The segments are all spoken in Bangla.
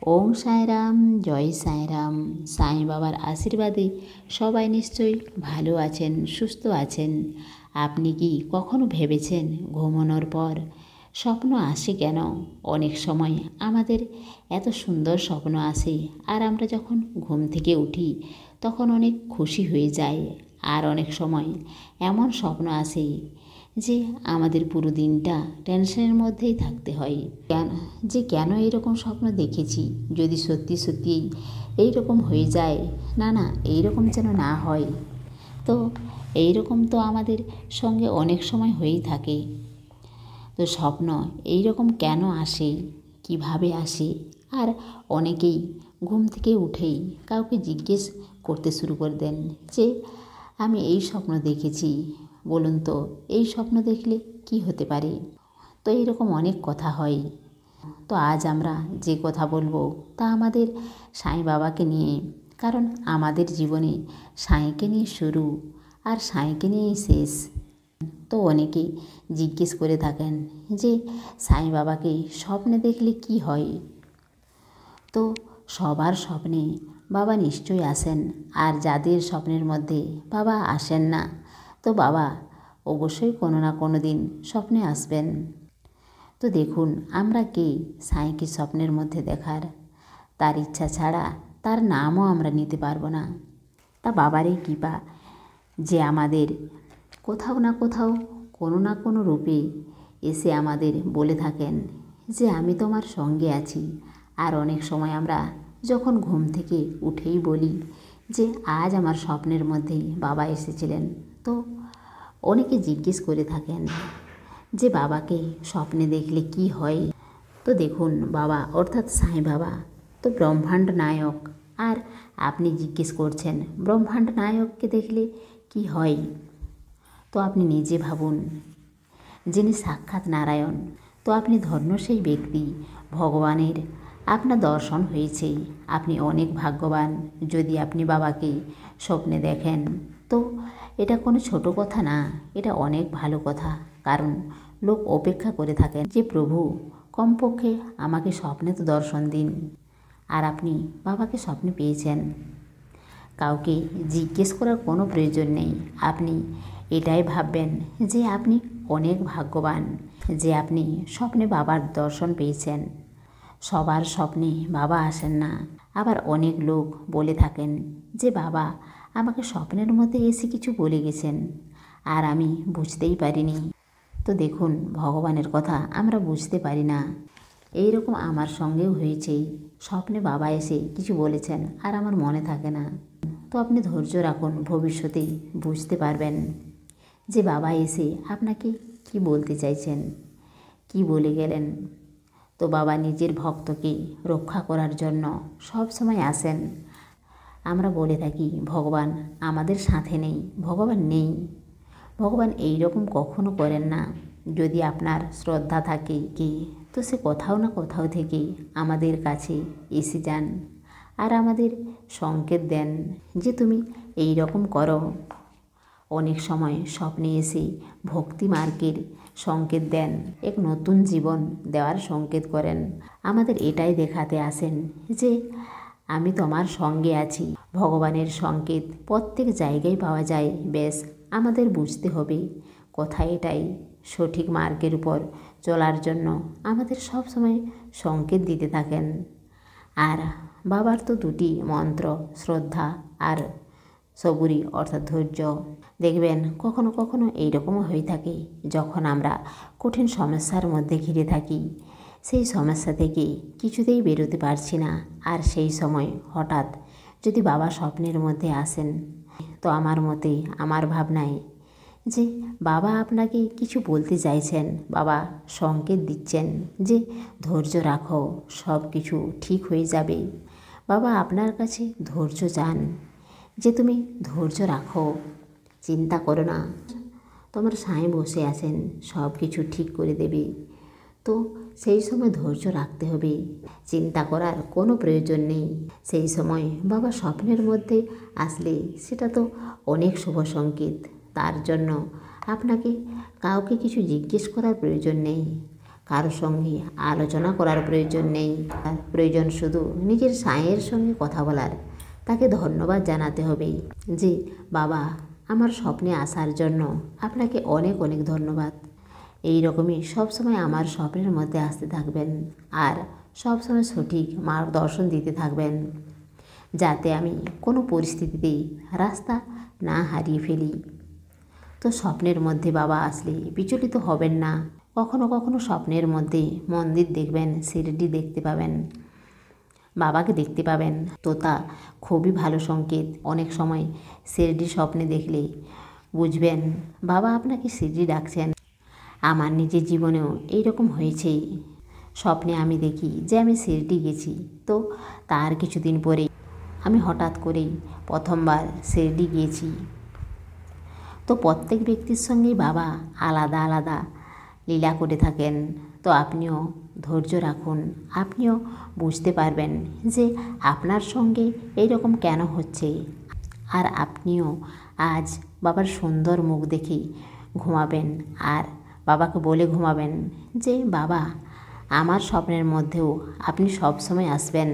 ওং সাঁইরাম, জয় সাঁইরাম। সাঁই বাবার আশীর্বাদে সবাই নিশ্চয়ই ভালো আছেন, সুস্থ আছেন। আপনি কি কখনো ভেবেছেন ঘুমানোর পর স্বপ্ন আসে কেন? অনেক সময় আমাদের এত সুন্দর স্বপ্ন আসে, আর আমরা যখন ঘুম থেকে উঠি তখন অনেক খুশি হয়ে যায়। আর অনেক সময় এমন স্বপ্ন আসে যে আমাদের পুরো দিনটা টেনশনের মধ্যেই থাকতে হয়। কেন এইরকম স্বপ্ন দেখেছি, যদি সত্যি সত্যিই এইরকম হয়ে যায়, না এইরকম যেন না হয়। তো এইরকম তো আমাদের সঙ্গে অনেক সময় হয়েই থাকে। তো স্বপ্ন এইরকম কেন আসে, কিভাবে আসে? আর অনেকেই ঘুম থেকে উঠেই কাউকে জিজ্ঞেস করতে শুরু করে দেন যে আমি এই স্বপ্ন দেখেছি, বলুন তো এই স্বপ্ন দেখলে কি হতে পারে? তো এইরকম অনেক কথা হয়। তো আজ আমরা যে কথা বলবো তা আমাদের সাঁই বাবাকে নিয়ে, কারণ আমাদের জীবনে সাঁইকে নিয়ে শুরু আর সাঁইকে নিয়েই শেষ। তো অনেকেই জিজ্ঞেস করে থাকেন যে সাঁই বাবাকে স্বপ্নে দেখলে কি হয়? তো সবার স্বপ্নে বাবা নিশ্চয়ই আসেন, আর যাদের স্বপ্নের মধ্যে বাবা আসেন না, তো বাবা অবশ্যই কোনো না কোনো দিন স্বপ্নে আসবেন। তো দেখুন, আমরা কে সাঁইকে স্বপ্নের মধ্যে দেখার? তার ইচ্ছা ছাড়া তার নামও আমরা নিতে পারবো না। তা বাবারই কৃপা যে আমাদের কোথাও না কোথাও কোনো না কোনো রূপে এসে আমাদের বলে থাকেন যে আমি তোমার সঙ্গে আছি। আর অনেক সময় আমরা যখন ঘুম থেকে উঠেই বলি যে আজ আমার স্বপ্নের মধ্যেই বাবা এসেছিলেন। তো অনেকে জিজ্ঞেস করে থাকেন যে বাবাকে স্বপ্নে দেখলে কি হয়? তো দেখুন, বাবা অর্থাৎ সাঁই বাবা তো ব্রহ্মাণ্ড নায়ক। আর আপনি জিজ্ঞেস করছেন ব্রহ্মাণ্ড নায়ককে দেখলে কি হয়? তো আপনি নিজে ভাবুন, যিনি সাক্ষাৎ নারায়ণ, তো আপনি ধন্য সেই ব্যক্তি, ভগবানের আপনার দর্শন হয়েছে। আপনি অনেক ভাগ্যবান যদি আপনি বাবাকে স্বপ্নে দেখেন। তো এটা কোনো ছোট কথা না, এটা অনেক ভালো কথা। কারণ লোক অপেক্ষা করে থাকেন যে প্রভু কমপক্ষে আমাকে স্বপ্নে তো দর্শন দিন। আর আপনি বাবাকে স্বপ্নে পেয়েছেন, কাউকে জিজ্ঞেস করার কোনো প্রয়োজন নেই। আপনি এটাই ভাববেন যে আপনি অনেক ভাগ্যবান যে আপনি স্বপ্নে বাবার দর্শন পেয়েছেন। সবার স্বপ্নে বাবা আসেন না। আবার অনেক লোক বলে থাকেন যে বাবা আমাকে স্বপ্নের মধ্যে এসে কিছু বলে গেছেন, আর আমি বুঝতেই পারিনি। তো দেখুন, ভগবানের কথা আমরা বুঝতে পারি না। এই রকম আমার সঙ্গেও হয়েছে, স্বপ্নে বাবা এসে কিছু বলেছেন আর আমার মনে থাকে না। তো আপনি ধৈর্য রাখুন, ভবিষ্যতেই বুঝতে পারবেন যে বাবা এসে আপনাকে কি বলতে চাইছেন, কি বলে গেলেন। তো বাবা নিজের ভক্তকে রক্ষা করার জন্য সব সময় আসেন। আমরা বলে থাকি ভগবান আমাদের সাথে নেই, ভগবান নেই। ভগবান এই রকম কখনো করেন না। যদি আপনার শ্রদ্ধা থাকে কি, তো সে কোথাও না কোথাও থেকে আমাদের কাছে এসে যান আর আমাদের সংকেত দেন যে তুমি এই রকম করো। অনেক সময় স্বপ্নে এসে ভক্তি মার্গের সংকেত দেন, এক নতুন জীবন দেওয়ার সংকেত করেন। আমাদের এটাই দেখাতে আসেন যে আমি তোমার সঙ্গে আছি। ভগবানের সংকেত প্রত্যেক জায়গায় পাওয়া যায়, বেশ আমাদের বুঝতে হবে কোথায়। এটাই সঠিক মার্গের উপর চলার জন্য আমাদের সব সময় সংকেত দিতে থাকেন। আর বাবার তো দুটি মন্ত্র, শ্রদ্ধা আর সবুরি অর্থাৎ ধৈর্য। দেখবেন কখনো কখনো এইরকমও হয়ে থাকে যখন আমরা কঠিন সমস্যার মধ্যে ঘিরে থাকি, সেই সমস্যা থেকে কিছুতেই বেরোতে পারছি না, আর সেই সময় হঠাৎ যদি বাবা স্বপ্নের মধ্যে আসেন, তো আমার মতে, আমার ভাবনায় যে বাবা আপনাকে কিছু বলতে চাইছেন, বাবা সংকেত দিচ্ছেন যে ধৈর্য রাখো, সব কিছু ঠিক হয়ে যাবে। বাবা আপনার কাছে ধৈর্য চান যে তুমি ধৈর্য রাখো, চিন্তা করো না, তোমার সাঁই বসে আছেন, সব কিছু ঠিক করে দেবে। তো সেই সময় ধৈর্য রাখতে হবে, চিন্তা করার কোনো প্রয়োজন নেই। সেই সময় বাবা স্বপ্নের মধ্যে আসলে সেটা তো অনেক শুভ সংকেত। তার জন্য আপনাকে কাউকে কিছু জিজ্ঞেস করার প্রয়োজন নেই, কারোর সঙ্গে আলোচনা করার প্রয়োজন নেই, প্রয়োজন শুধু নিজের সাঁয়ের সঙ্গে কথা বলার। তাকে ধন্যবাদ জানাতে হবে যে বাবা, আমার স্বপ্নে আসার জন্য আপনাকে অনেক অনেক ধন্যবাদ। এই রকমই সবসময় আমার স্বপ্নের মধ্যে আসতে থাকবেন আর সবসময় সঠিক মার্গদর্শন দিতে থাকবেন, যাতে আমি কোনো পরিস্থিতিতেই রাস্তা না হারিয়ে ফেলি। তো স্বপ্নের মধ্যে বাবা আসলে বিচলিত হবেন না। কখনো কখনো স্বপ্নের মধ্যে মন্দির দেখবেন, শিরডি দেখতে পাবেন, বাবাকে দেখতে পাবেন, তো তা খুবই ভালো সংকেত। অনেক সময় শিরডি স্বপ্নে দেখলে বুঝবেন বাবা আপনাকে শিরডি ডাকছেন। আমার নিজের জীবনেও এইরকম হয়েছে। স্বপ্নে আমি দেখি যে আমি শিরডি গেছি, তো তার কিছুদিন পরে আমি হঠাৎ করেই প্রথমবার শিরডি গিয়েছি। তো প্রত্যেক ব্যক্তির সঙ্গেই বাবা আলাদা আলাদা লীলা করে থাকেন। তো আপনিও ধৈর্য রাখুন, আপনিও বুঝতে পারবেন যে আপনার সঙ্গে এই রকম কেন হচ্ছে। আর আপনিও আজ বাবার সুন্দর মুখ দেখে ঘুমাবেন আর বাবাকে বলে ঘুমাবেন যে বাবা, আমার স্বপ্নের মধ্যেও আপনি সবসময় আসবেন।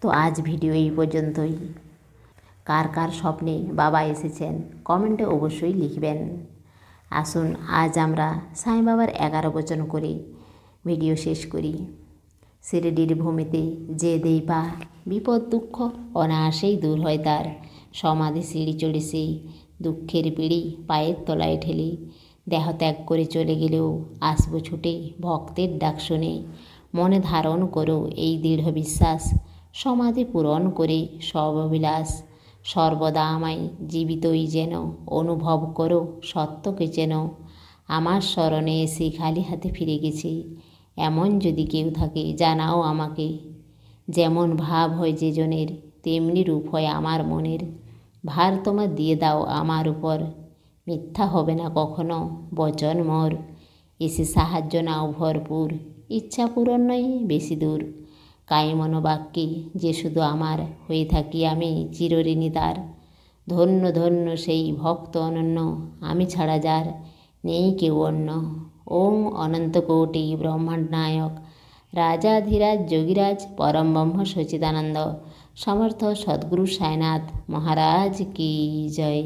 তো আজ ভিডিও এই পর্যন্তই। কার কার স্বপ্নে বাবা এসেছেন কমেন্টে অবশ্যই লিখবেন। আসুন আজ আমরা সাঁই বাবার 11 বচন করে ভিডিও শেষ করি। শিরডির ভূমিতে যে দেই পা, বিপদ দুঃখ অনায়াসেই দূর হয় তার। সমাধি সিঁড়ি চড়ে সে দুঃখের পিঁড়ি পায়ের তলায় ঠেলে। দেহ ত্যাগ করে চলে গেলেও আসবো ছুটে ভক্তের ডাক শুনে। মনে ধারণ করো এই দৃঢ় বিশ্বাস, সমাধি পূরণ করে সব অভিলাষ। সর্বদা আমায় জীবিতই যেন অনুভব করো সত্যকে যেন। আমার স্মরণে এসে খালি হাতে ফিরে গেছি, এমন যদি কেউ থাকে জানাও আমাকে। যেমন ভাব হয় যে জনের, তেমনি রূপ হয় আমার মনের। ভার তোমার দিয়ে দাও আমার উপর, মিথ্যা হবে না কখনো বচন মোর। এসে সাহায্য নাও ভরপুর, ইচ্ছা পূরণ নয় বেশি দূর। কায় মনোবাক্যে যে শুধু আমার, হয়ে থাকি আমি চিরঋণী তার। ধন্য ধন্য সেই ভক্ত অনন্য, আমি ছাড়া যার নেই কেউ অন্য। ওম অনন্ত কোটি ব্রহ্মাণ্ড নায়ক, রাজাধিরাজ যোগীরাজ পরম ব্রহ্ম সচিদানন্দ সমর্থ সদ্গুরু সাইনাথ মহারাজ কি জয়।